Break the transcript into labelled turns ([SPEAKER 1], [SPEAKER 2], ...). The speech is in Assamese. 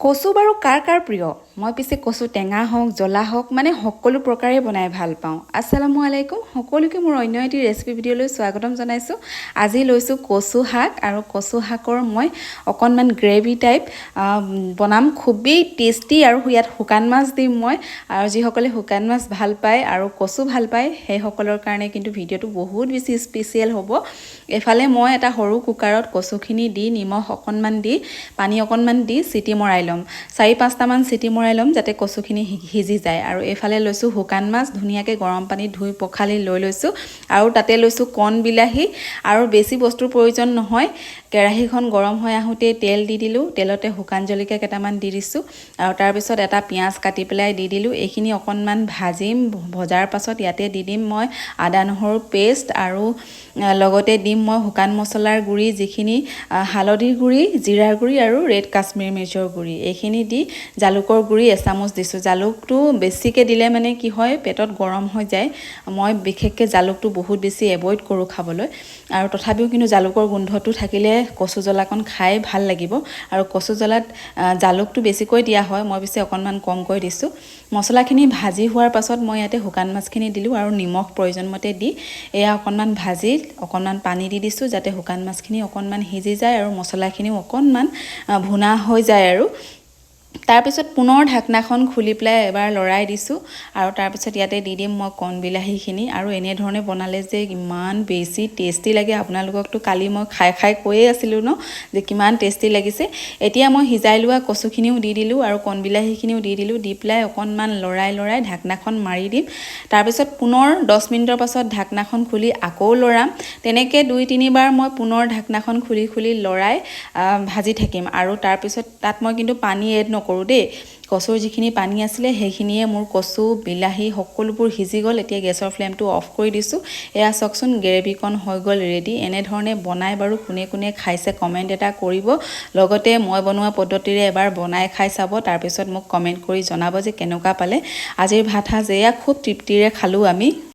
[SPEAKER 1] কচু বাৰু কাৰ কাৰ প্ৰিয় মই পিছে কচু টেঙা হওক জ্বলা হওক মানে সকলো প্ৰকাৰে বনাই ভাল পাওঁ আসসালামু আলাইকুম সকলোকে মোৰ অন্য এটি ৰেচিপি ভিডিঅ'লৈ স্বাগতম জনাইছোঁ আজি লৈছোঁ কচু শাক আৰু কচু শাকৰ মই অকণমান গ্ৰেভি টাইপ বনাম খুবেই টেষ্টি আৰু ইয়াত শুকান মাছ দিম মই আৰু যিসকলে শুকান মাছ ভাল পায় আৰু কচু ভাল পায় সেইসকলৰ কাৰণে কিন্তু ভিডিঅ'টো বহুত বেছি স্পেচিয়েল হ'ব এফালে মই এটা সৰু কুকাৰত কচুখিনি দি নিমখ অকণমান দি পানী অকণমান দি চিটি মৰাই ল'ম 4-5টা মান চিটি মৰাই ল'ম যাতে কচুখিনি সিজি যায় আৰু এইফালে লৈছোঁ শুকান মাছ ধুনীয়াকৈ গৰম পানীত ধুই পখালি লৈ লৈছোঁ আৰু তাতে লৈছোঁ কণ বিলাহী আৰু বেছি বস্তুৰ প্ৰয়োজন নহয় কেৰাহীখন গৰম হৈ আহোঁতে তেল দি দিলোঁ তেলতে শুকান জলকীয়া কেইটামান দি দিছোঁ আৰু তাৰপিছত এটা পিঁয়াজ কাটি পেলাই দি দিলোঁ এইখিনি অকণমান ভাজিম ভজাৰ পাছত ইয়াতে দি দিম মই আদা নহৰু পেষ্ট আৰু লগতে দিম মই শুকান মছলাৰ গুড়ি যিখিনি হালধিৰ গুড়ি জিৰাৰ গুড়ি আৰু ৰেড কাশ্মীৰ মিৰ্চৰ গুড়ি এইখিনি দি জালুকৰ গুড়ি এচামুচ দিছোঁ জালুকটো বেছিকৈ দিলে মানে কি হয় পেটত গৰম হৈ যায় মই বিশেষকৈ জালুকটো বহুত বেছি এভইড কৰোঁ খাবলৈ আৰু তথাপিও কিন্তু জালুকৰ গোন্ধটো থাকিলে কচু জ্বলাকণ খাই ভাল লাগিব আৰু কচু জ্বলাত জালুকটো বেছিকৈ দিয়া হয় মই পিছে অকণমান কমকৈ দিছোঁ মছলাখিনি ভাজি হোৱাৰ পাছত মই ইয়াতে শুকান মাছখিনি দিলোঁ আৰু নিমখ প্ৰয়োজন মতে দি এয়া অকণমান ভাজি অকণমান পানী দি দিছোঁ যাতে শুকান মাছখিনি অকণমান সিজি যায় আৰু মছলাখিনিও অকণমান ভুনা হৈ যায় আৰু তাৰপিছত পুনৰ ঢাকনাখন খুলি পেলাই এবাৰ লৰাই দিছোঁ আৰু তাৰপিছত ইয়াতে দি দিম মই কণ বিলাহীখিনি আৰু এনেধৰণে বনালে যে ইমান বেছি টেষ্টি লাগে আপোনালোককতো কালি মই খাই কৈয়ে আছিলোঁ ন যে কিমান টেষ্টি লাগিছে এতিয়া মই সিজাই লোৱা কচুখিনিও দি দিলোঁ আৰু কণ বিলাহীখিনিও দি দিলোঁ দি পেলাই অকণমান লৰাই ঢাকনাখন মাৰি দিম তাৰপিছত পুনৰ 10 মিনিটৰ পাছত ঢাকনাখন খুলি আকৌ লৰাম তেনেকৈ 2-3 বাৰ মই পুনৰ ঢাকনাখন খুলি লৰাই ভাজি থাকিম আৰু তাৰপিছত তাত মই কিন্তু পানী এড নকৰোঁ দেই কচুৰ যিখিনি পানী আছিলে সেইখিনিয়ে মোৰ কচু বিলাহী সকলোবোৰ সিজি গ'ল এতিয়া গেছৰ ফ্লেমটো অফ কৰি দিছোঁ এয়া চাওকচোন গ্ৰেভিকণ হৈ গ'ল ৰেডি এনেধৰণে বনাই বাৰু কোনে খাইছে কমেণ্ট এটা কৰিব লগতে মই বনোৱা পদ্ধতিৰে এবাৰ বনাই খাই চাব তাৰপিছত মোক কমেণ্ট কৰি জনাব যে কেনেকুৱা পালে আজিৰ ভাত সাজ এয়া খুব তৃপ্তিৰে খালোঁ আমি